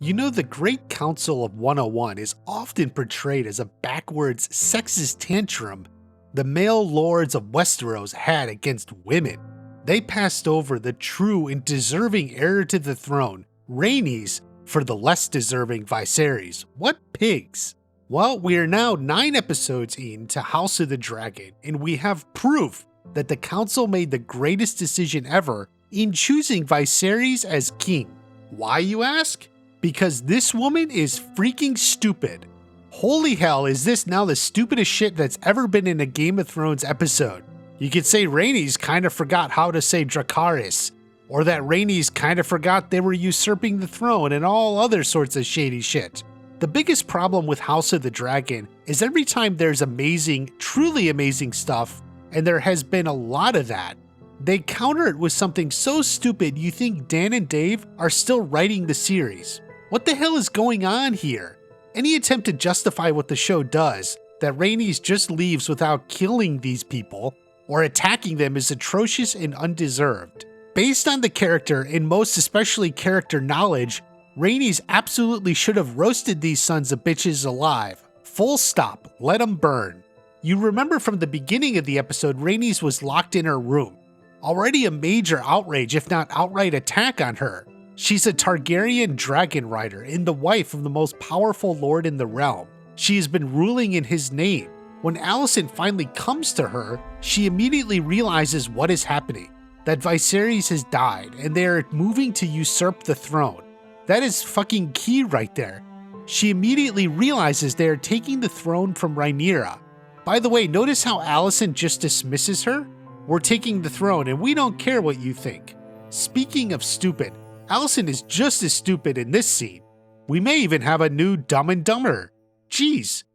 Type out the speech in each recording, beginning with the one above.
You know, the Great Council of 101 is often portrayed as a backwards, sexist tantrum the male lords of Westeros had against women. They passed over the true and deserving heir to the throne, Rhaenys, for the less deserving Viserys. What pigs! Well, we are now 9 episodes into House of the Dragon, and we have proof that the council made the greatest decision ever in choosing Viserys as king. Why, you ask? Because this woman is freaking stupid. Holy hell, is this now the stupidest shit that's ever been in a Game of Thrones episode? You could say Rhaenys kind of forgot how to say Dracarys, or that Rhaenys kind of forgot they were usurping the throne and all other sorts of shady shit. The biggest problem with House of the Dragon is every time there's amazing, truly amazing stuff, and there has been a lot of that, they counter it with something so stupid you think Dan and Dave are still writing the series. What the hell is going on here? Any attempt to justify what the show does, that Rhaenys just leaves without killing these people or attacking them, is atrocious and undeserved. Based on the character, and most especially character knowledge, Rhaenys absolutely should have roasted these sons of bitches alive. Full stop. Let them burn. You remember from the beginning of the episode, Rhaenys was locked in her room. Already a major outrage, if not outright attack on her. She's a Targaryen dragon rider and the wife of the most powerful lord in the realm. She has been ruling in his name. When Alicent finally comes to her, she immediately realizes what is happening. That Viserys has died and they are moving to usurp the throne. That is fucking key right there. She immediately realizes they are taking the throne from Rhaenyra. By the way, notice how Alicent just dismisses her? We're taking the throne and we don't care what you think. Speaking of stupid, Alicent is just as stupid in this scene. We may even have a new Dumb and Dumber. Jeez.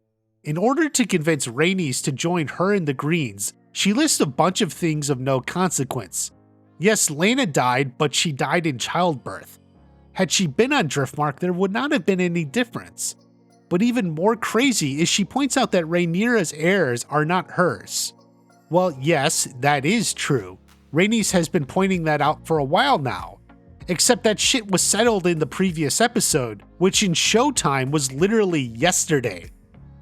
In order to convince Rhaenys to join her and the Greens, she lists a bunch of things of no consequence. Yes, Laena died, but she died in childbirth. Had she been on Driftmark, there would not have been any difference. But even more crazy is she points out that Rhaenyra's heirs are not hers. Well, yes, that is true. Rhaenys has been pointing that out for a while now. Except that shit was settled in the previous episode, which in Showtime was literally yesterday.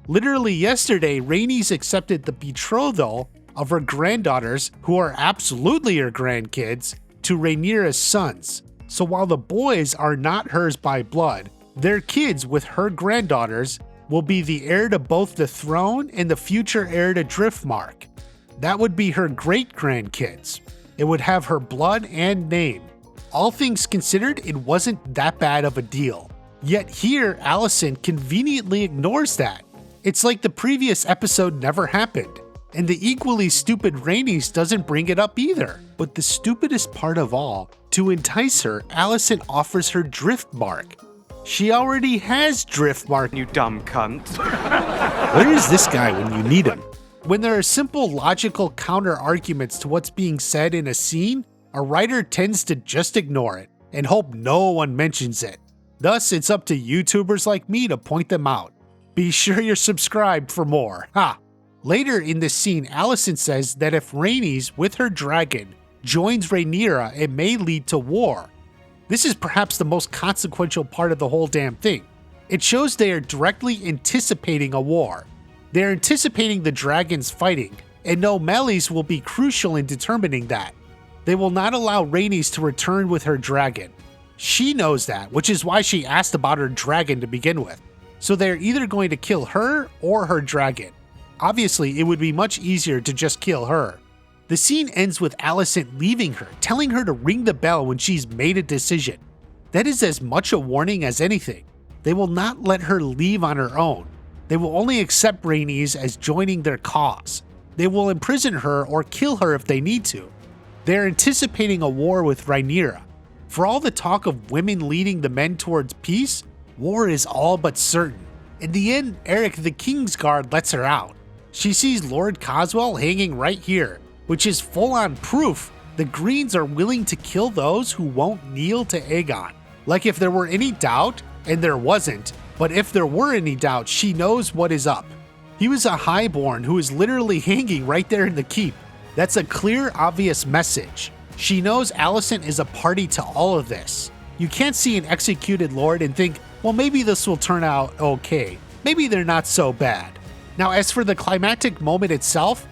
Literally yesterday, Rhaenys accepted the betrothal of her granddaughters, who are absolutely her grandkids, to Rhaenyra's sons. So while the boys are not hers by blood, their kids with her granddaughters will be the heir to both the throne and the future heir to Driftmark. That would be her great-grandkids. It would have her blood and name. All things considered, it wasn't that bad of a deal. Yet here, Alicent conveniently ignores that. It's like the previous episode never happened. And the equally stupid Rhaenys doesn't bring it up either. But the stupidest part of all, to entice her, Alicent offers her Driftmark. She already has Driftmark, You dumb cunt. Where is this guy when you need him? When there are simple logical counter arguments to what's being said in a scene, a writer tends to just ignore it and hope no one mentions it. Thus, it's up to YouTubers like me to point them out. Be sure you're subscribed for more. Ha! Later in this scene, Alicent says that if Rhaenys, with her dragon, joins Rhaenyra, it may lead to war. This is perhaps the most consequential part of the whole damn thing. It shows they are directly anticipating a war. They're anticipating the dragons fighting, and no Meleys will be crucial in determining that. They will not allow Rhaenys to return with her dragon. She knows that, which is why she asked about her dragon to begin with. So they're either going to kill her or her dragon. Obviously, it would be much easier to just kill her. The scene ends with Alicent leaving her, telling her to ring the bell when she's made a decision. That is as much a warning as anything. They will not let her leave on her own. They will only accept Rhaenys as joining their cause. They will imprison her or kill her if they need to. They're anticipating a war with Rhaenyra. For all the talk of women leading the men towards peace, war is all but certain. In the end, Eric the Kingsguard lets her out. She sees Lord Coswell hanging right here, which is full-on proof the Greens are willing to kill those who won't kneel to Aegon. Like if there were any doubt, and there wasn't, but if there were any doubt, she knows what is up. He was a highborn who is literally hanging right there in the keep. That's a clear, obvious message. She knows Alicent is a party to all of this. You can't see an executed lord and think, well, maybe this will turn out okay. Maybe they're not so bad. Now, as for the climactic moment itself,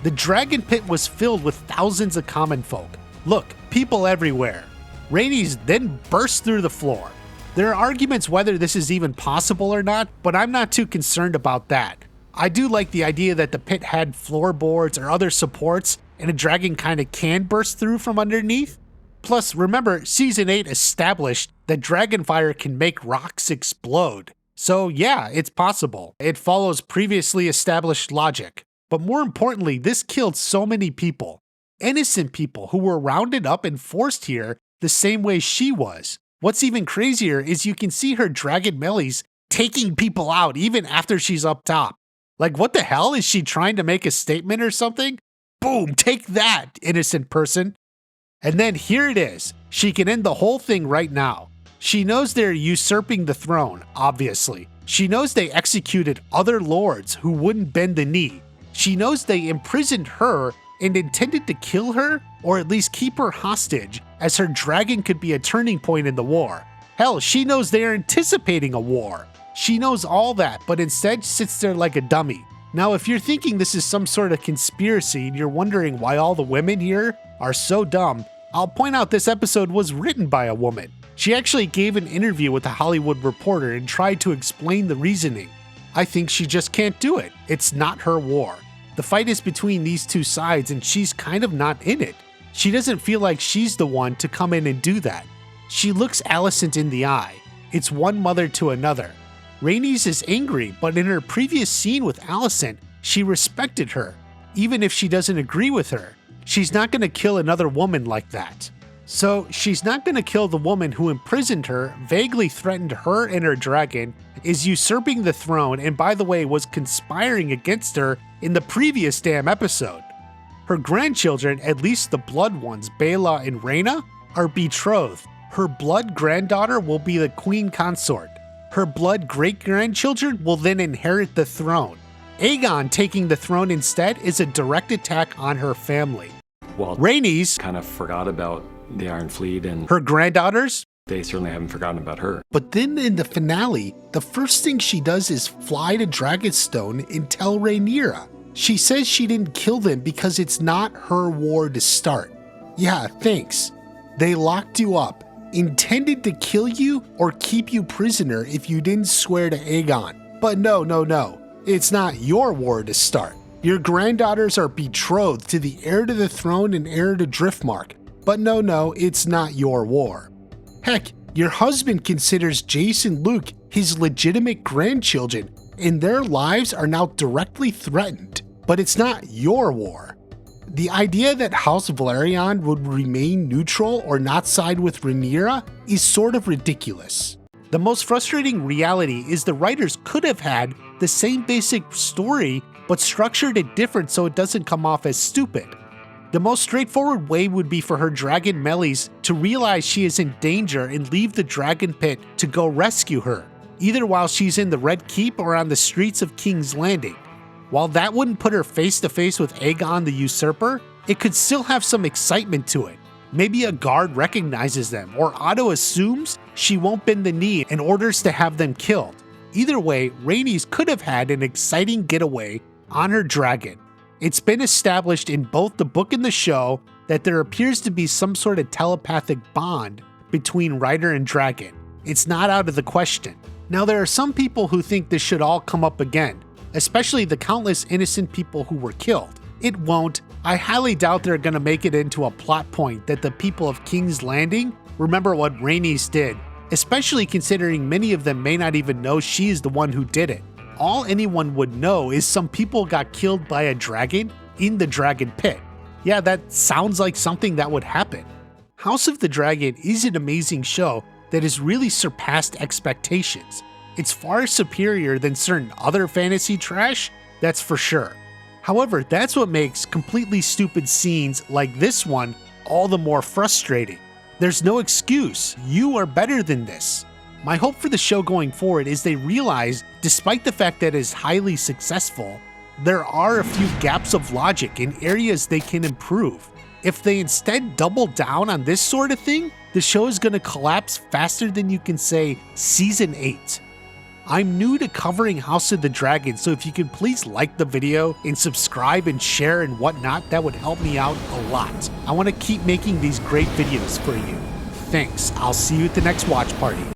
the dragon pit was filled with thousands of common folk. Look, people everywhere. Rhaenys then burst through the floor. There are arguments whether this is even possible or not, but I'm not too concerned about that. I do like the idea that the pit had floorboards or other supports, and a dragon kinda can burst through from underneath. Plus, remember, Season 8 established that dragon fire can make rocks explode. So yeah, it's possible. It follows previously established logic. But more importantly, this killed so many people. Innocent people who were rounded up and forced here the same way she was. What's even crazier is you can see her dragon melees taking people out even after she's up top. Like, what the hell? Is she trying to make a statement or something? Boom, take that, innocent person. And then here it is. She can end the whole thing right now. She knows they're usurping the throne, obviously. She knows they executed other lords who wouldn't bend the knee. She knows they imprisoned her and intended to kill her, or at least keep her hostage, as her dragon could be a turning point in the war. Hell, she knows they are anticipating a war. She knows all that, but instead sits there like a dummy. Now, if you're thinking this is some sort of conspiracy and you're wondering why all the women here are so dumb, I'll point out this episode was written by a woman. She actually gave an interview with a Hollywood Reporter and tried to explain the reasoning. I think she just can't do it. It's not her war. The fight is between these two sides and she's kind of not in it. She doesn't feel like she's the one to come in and do that. She looks Alicent in the eye. It's one mother to another. Rhaenys is angry, but in her previous scene with Alicent, she respected her. Even if she doesn't agree with her, she's not going to kill another woman like that. So she's not going to kill the woman who imprisoned her, vaguely threatened her and her dragon, is usurping the throne, and by the way was conspiring against her in the previous damn episode. Her grandchildren, at least the blood ones, Baela and Rhaena, are betrothed. Her blood granddaughter will be the queen consort. Her blood great-grandchildren will then inherit the throne. Aegon taking the throne instead is a direct attack on her family. Well, Rhaenys kind of forgot about the Iron Fleet, and her granddaughters, they certainly haven't forgotten about her. But then in the finale, the first thing she does is fly to Dragonstone and tell Rhaenyra. She says she didn't kill them because it's not her war to start. Yeah, thanks. They locked you up, intended to kill you or keep you prisoner if you didn't swear to Aegon. But no. It's not your war to start. Your granddaughters are betrothed to the heir to the throne and heir to Driftmark. But no, it's not your war. Heck, your husband considers Jace and Luke his legitimate grandchildren, and their lives are now directly threatened. But it's not your war. The idea that House Velaryon would remain neutral or not side with Rhaenyra is sort of ridiculous. The most frustrating reality is the writers could have had the same basic story but structured it different so it doesn't come off as stupid. The most straightforward way would be for her dragon melees to realize she is in danger and leave the dragon pit to go rescue her, either while she's in the Red Keep or on the streets of King's Landing. While that wouldn't put her face to face with Aegon the Usurper, it could still have some excitement to it. Maybe a guard recognizes them, or Otto assumes she won't bend the knee and orders to have them killed. Either way, Rhaenys could have had an exciting getaway on her dragon. It's been established in both the book and the show that there appears to be some sort of telepathic bond between rider and dragon. It's not out of the question. Now, there are some people who think this should all come up again, especially the countless innocent people who were killed. It won't. I highly doubt they're going to make it into a plot point that the people of King's Landing remember what Rhaenys did, especially considering many of them may not even know she is the one who did it. All anyone would know is some people got killed by a dragon in the dragon pit. Yeah, that sounds like something that would happen. House of the Dragon is an amazing show that has really surpassed expectations. It's far superior than certain other fantasy trash, that's for sure. However, that's what makes completely stupid scenes like this one all the more frustrating. There's no excuse. You are better than this. My hope for the show going forward is they realize, despite the fact that it is highly successful, there are a few gaps of logic in areas they can improve. If they instead double down on this sort of thing, the show is gonna collapse faster than you can say Season 8. I'm new to covering House of the Dragon, so if you could please like the video and subscribe and share and whatnot, that would help me out a lot. I want to keep making these great videos for you. Thanks, I'll see you at the next watch party.